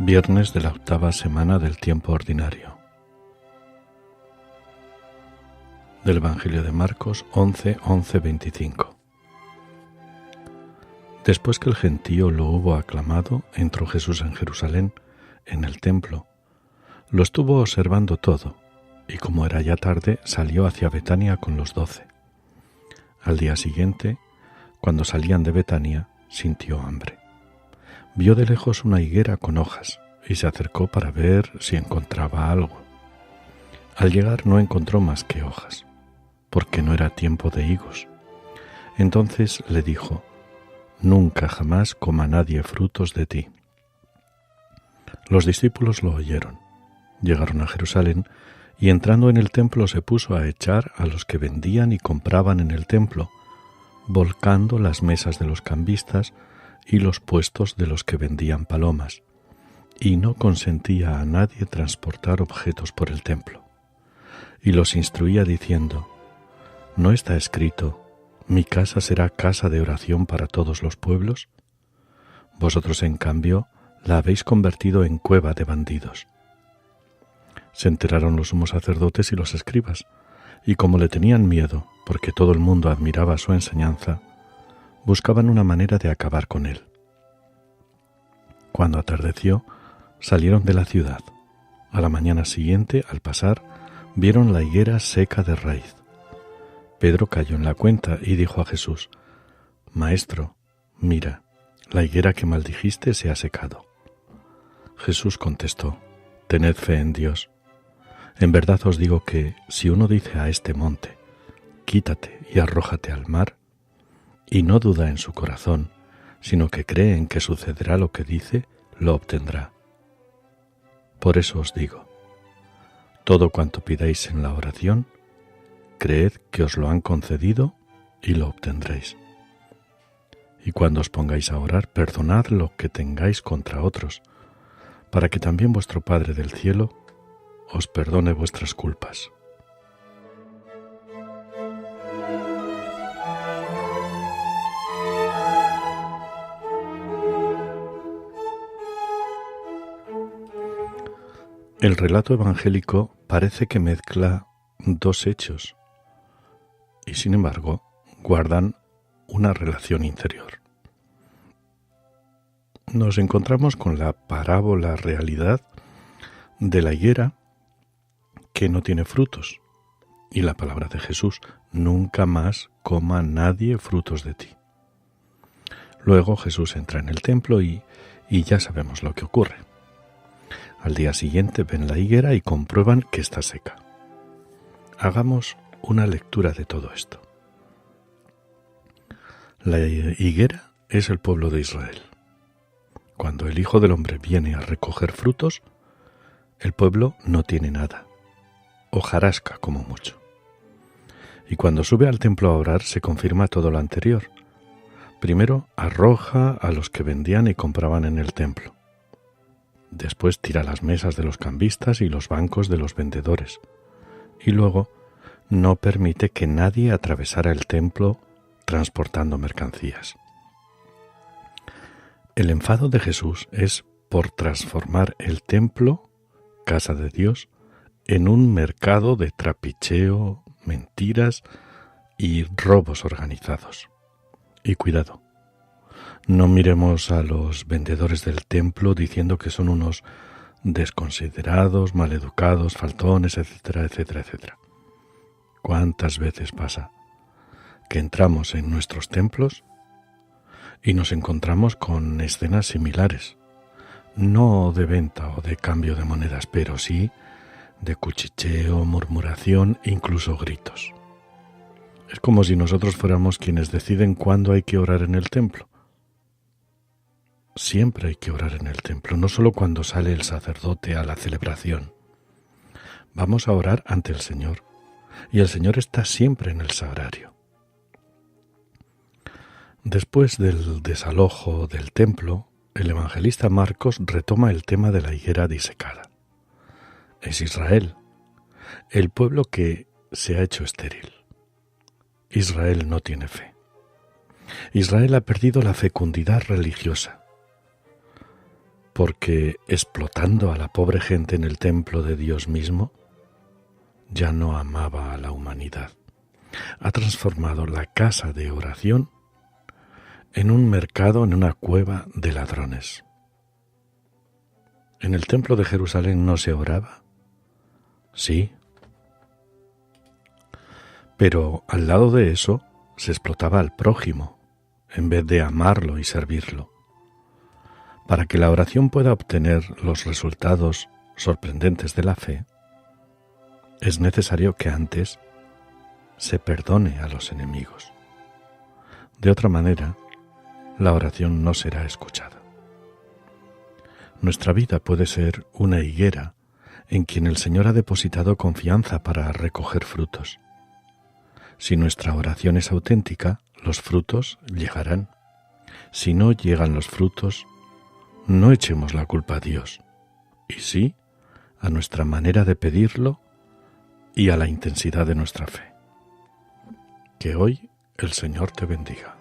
Viernes de la octava semana del tiempo ordinario. Del Evangelio de Marcos 11:25. Después que el gentío lo hubo aclamado, entró Jesús en Jerusalén, en el templo. Lo estuvo observando todo, y como era ya tarde, salió hacia Betania con los 12. Al día siguiente, cuando salían de Betania, sintió hambre. Vio de lejos una higuera con hojas y se acercó para ver si encontraba algo. Al llegar no encontró más que hojas, porque no era tiempo de higos. Entonces le dijo: «Nunca jamás coma nadie frutos de ti». Los discípulos lo oyeron. Llegaron a Jerusalén y entrando en el templo se puso a echar a los que vendían y compraban en el templo, volcando las mesas de los cambistas y los puestos de los que vendían palomas, y no consentía a nadie transportar objetos por el templo. Y los instruía diciendo: ¿no está escrito: mi casa será casa de oración para todos los pueblos? Vosotros, en cambio, la habéis convertido en cueva de bandidos. Se enteraron los sumos sacerdotes y los escribas, y como le tenían miedo, porque todo el mundo admiraba su enseñanza, buscaban una manera de acabar con él. Cuando atardeció, salieron de la ciudad. A la mañana siguiente, al pasar, vieron la higuera seca de raíz. Pedro cayó en la cuenta y dijo a Jesús: «Maestro, mira, la higuera que maldijiste se ha secado». Jesús contestó: «Tened fe en Dios. En verdad os digo que, si uno dice a este monte: quítate y arrójate al mar, y no duda en su corazón, sino que cree en que sucederá lo que dice, lo obtendrá. Por eso os digo, todo cuanto pidáis en la oración, creed que os lo han concedido y lo obtendréis. Y cuando os pongáis a orar, perdonad lo que tengáis contra otros, para que también vuestro Padre del cielo os perdone vuestras culpas». El relato evangélico parece que mezcla dos hechos y, sin embargo, guardan una relación interior. Nos encontramos con la parábola realidad de la higuera que no tiene frutos y la palabra de Jesús: «Nunca más coma nadie frutos de ti». Luego Jesús entra en el templo y ya sabemos lo que ocurre. Al día siguiente ven la higuera y comprueban que está seca. Hagamos una lectura de todo esto. La higuera es el pueblo de Israel. Cuando el Hijo del Hombre viene a recoger frutos, el pueblo no tiene nada, hojarasca como mucho. Y cuando sube al templo a orar se confirma todo lo anterior. Primero arroja a los que vendían y compraban en el templo. Después tira las mesas de los cambistas y los bancos de los vendedores. Y luego no permite que nadie atravesara el templo transportando mercancías. El enfado de Jesús es por transformar el templo, casa de Dios, en un mercado de trapicheo, mentiras y robos organizados. Y cuidado, no miremos a los vendedores del templo diciendo que son unos desconsiderados, maleducados, faltones, etcétera, etcétera, etcétera. ¿Cuántas veces pasa que entramos en nuestros templos y nos encontramos con escenas similares? No de venta o de cambio de monedas, pero sí de cuchicheo, murmuración e incluso gritos. Es como si nosotros fuéramos quienes deciden cuándo hay que orar en el templo. Siempre hay que orar en el templo, no solo cuando sale el sacerdote a la celebración. Vamos a orar ante el Señor, y el Señor está siempre en el sagrario. Después del desalojo del templo, el evangelista Marcos retoma el tema de la higuera disecada. Es Israel, el pueblo que se ha hecho estéril. Israel no tiene fe. Israel ha perdido la fecundidad religiosa. porque explotando a la pobre gente en el templo de Dios mismo, ya no amaba a la humanidad. Ha transformado la casa de oración en un mercado, en una cueva de ladrones. ¿En el templo de Jerusalén no se oraba? Sí. Pero al lado de eso se explotaba al prójimo, en vez de amarlo y servirlo. Para que la oración pueda obtener los resultados sorprendentes de la fe, es necesario que antes se perdone a los enemigos. De otra manera, la oración no será escuchada. Nuestra vida puede ser una higuera en quien el Señor ha depositado confianza para recoger frutos. Si nuestra oración es auténtica, los frutos llegarán. Si no llegan los frutos, no echemos la culpa a Dios, y sí a nuestra manera de pedirlo y a la intensidad de nuestra fe. Que hoy el Señor te bendiga.